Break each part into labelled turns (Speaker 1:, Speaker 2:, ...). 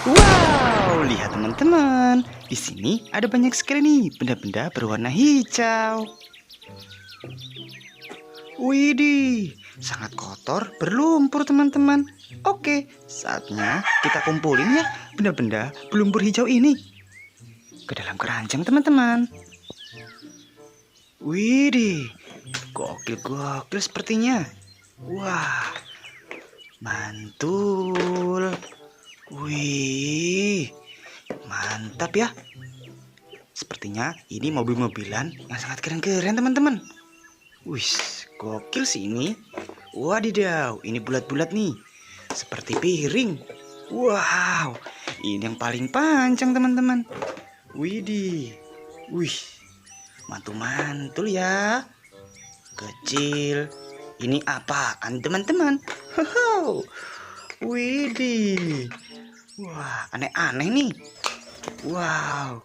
Speaker 1: Wow, lihat teman-teman. Di sini ada banyak sekali nih benda-benda berwarna hijau. Widih, sangat kotor, berlumpur teman-teman. Oke, saatnya kita kumpulin ya benda-benda berlumpur hijau ini ke dalam keranjang teman-teman. Widih, gokil-gokil sepertinya. Wah, mantul. Wih, mantap ya. Sepertinya ini mobil-mobilan yang sangat keren-keren teman-teman. Wih, gokil sih ini. Wadidaw, ini bulat-bulat nih, seperti piring. Wow, ini yang paling panjang teman-teman. Widih, wih, mantul-mantul ya. Kecil, ini apaan teman-teman? Wow, widih. Wah, aneh-aneh nih. Wow,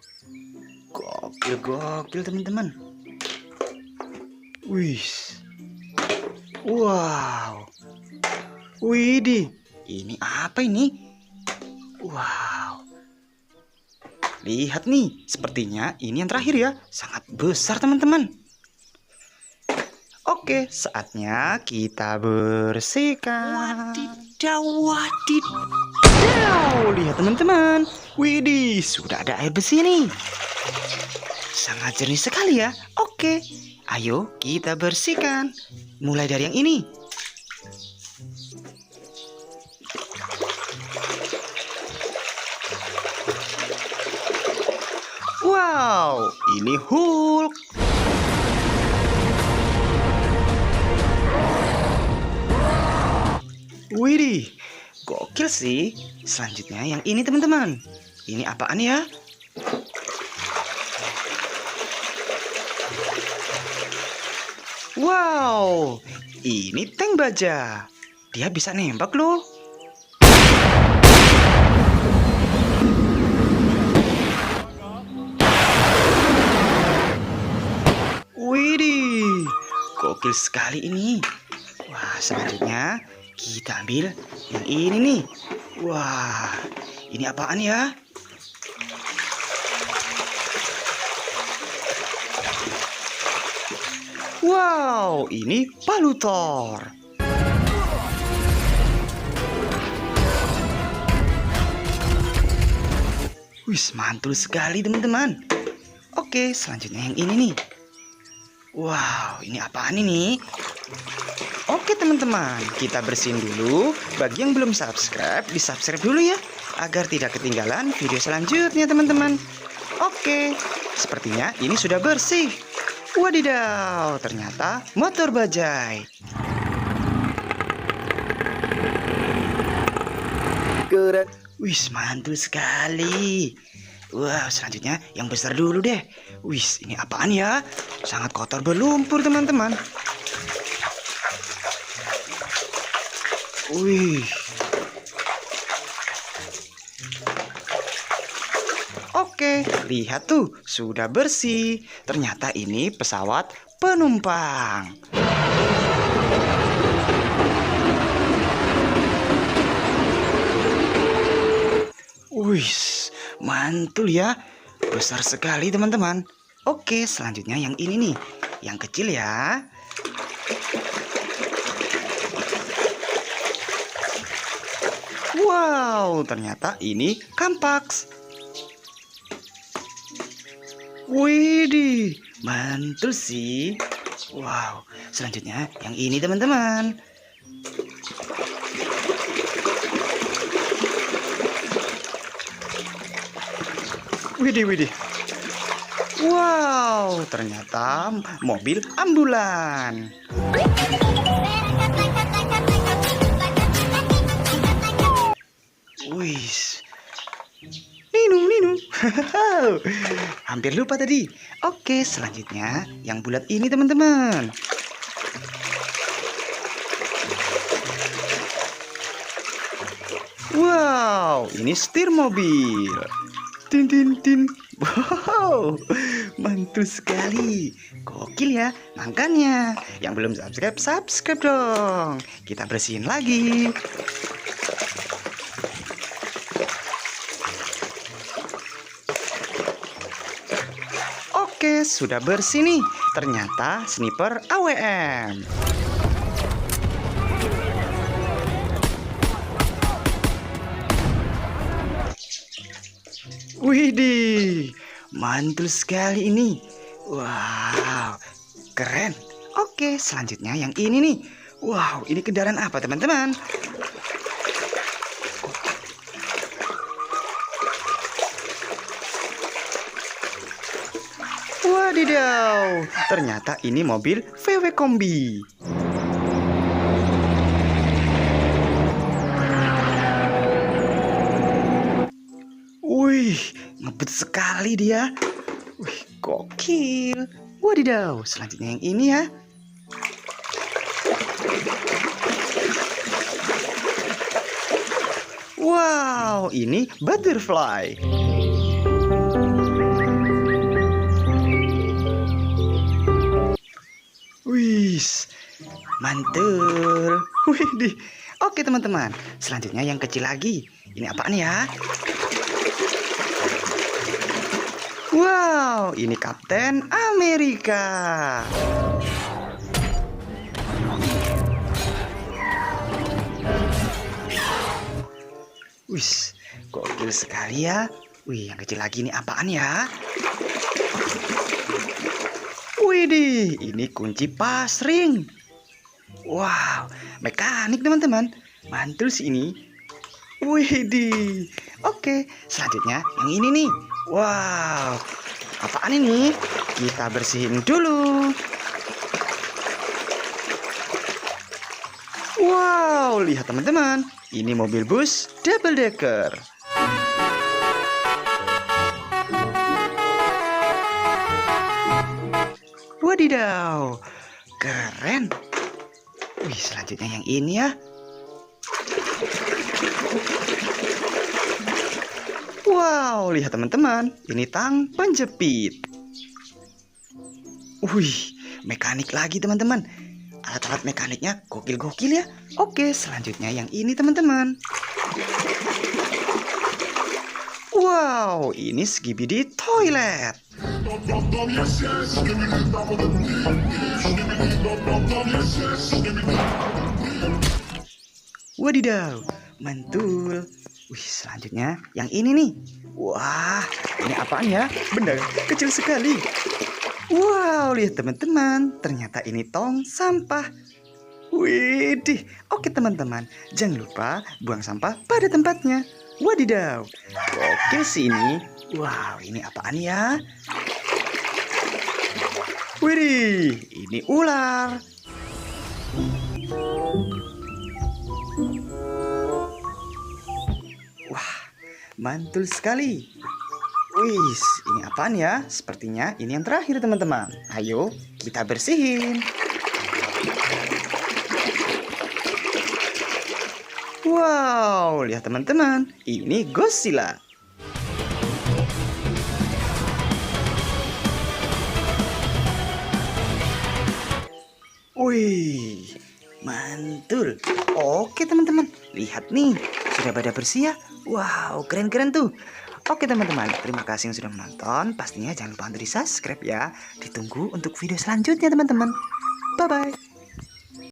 Speaker 1: gokil teman-teman. Wih, wow, widih, ini apa ini? Wow, lihat nih, sepertinya ini yang terakhir ya, sangat besar teman-teman. Oke, saatnya kita bersihkan. Wadidaw, lihat teman-teman. Widih, sudah ada air bersih nih. Sangat jernih sekali ya. Oke, ayo kita bersihkan. Mulai dari yang ini. Wow, ini Hulk. Widih, gokil sih. Selanjutnya yang ini teman-teman. Ini apaan ya? Wow, ini tank baja. Dia bisa nembak loh. Widih, gokil sekali ini. Wah, selanjutnya kita ambil yang ini nih. Wah, ini apaan ya? Wow, ini palutor. Wih, mantul sekali teman-teman. Oke, selanjutnya yang ini nih. Wow, ini apaan ini? Oke teman-teman, kita bersihin dulu. Bagi yang belum subscribe, di-subscribe dulu ya, agar tidak ketinggalan video selanjutnya teman-teman. Oke, sepertinya ini sudah bersih. Wadidaw, ternyata motor bajai. Keren. Wih, mantul sekali. Wah, selanjutnya yang besar dulu deh. Wih, ini apaan ya? Sangat kotor berlumpur teman-teman. Wih. Oke, lihat tuh, sudah bersih. Ternyata ini pesawat penumpang. Wih, mantul ya. Besar sekali teman-teman. Oke, selanjutnya yang ini nih. Yang kecil ya. Wow, ternyata ini Kampax. Widih, mantul sih. Wow, selanjutnya yang ini teman-teman. Widih. Wow, ternyata mobil ambulan. Wih, Ninu. Hampir lupa tadi. Oke, selanjutnya yang bulat ini teman-teman. Wow, ini setir mobil. Tin. Wow, mantul sekali. Gokil ya. Makanya yang belum subscribe dong. Kita bersihin lagi. sudah bersih nih. Ternyata sniper AWM. Widih, mantul sekali ini. Wow, keren. Oke, selanjutnya yang ini nih. Wow, ini kendaraan apa teman-teman? Wadidaw, ternyata ini mobil VW Kombi. Wih, ngebut sekali dia. Wih, gokil. Wadidaw, selanjutnya yang ini ya. Wow, ini butterfly. Wis, mantul. Widih. Oke teman-teman, selanjutnya yang kecil lagi. Ini apaan ya? Wow, ini Kapten Amerika. Wis, gokil sekali ya. Wih, yang kecil lagi ini apaan ya? Widih, ini kunci pasring. Wow, mekanik teman-teman. Mantul sih ini. Widih. Oke, selanjutnya yang ini nih. Wow, apaan ini? Kita bersihin dulu. Wow, lihat teman-teman. Ini mobil bus double decker. Wadidaw, keren. Wih, selanjutnya yang ini ya. Wow, lihat teman-teman, ini tang penjepit. Wih, mekanik lagi teman-teman. Alat-alat mekaniknya gokil-gokil ya. Oke, selanjutnya yang ini teman-teman. Wow, ini Skibidi toilet. Wadidaw, mantul. Wih, selanjutnya yang ini nih. Wah, ini apaan ya? Benda kecil sekali. Wow, lihat teman-teman, ternyata ini tong sampah. Widih, oke teman-teman, jangan lupa buang sampah pada tempatnya. Wadidaw, oke sini. Wow, ini apaan ya? Widih, ini ular. Wah, mantul sekali. Wih, ini apaan ya? Sepertinya ini yang terakhir teman-teman. Ayo kita bersihin. Wow, lihat teman-teman, ini Godzilla. Wih, mantul. Oke teman-teman, lihat nih, sudah pada bersih ya. Wow, keren-keren tuh. Oke teman-teman, terima kasih yang sudah menonton. Pastinya jangan lupa untuk di subscribe ya. Ditunggu untuk video selanjutnya teman-teman. Bye-bye.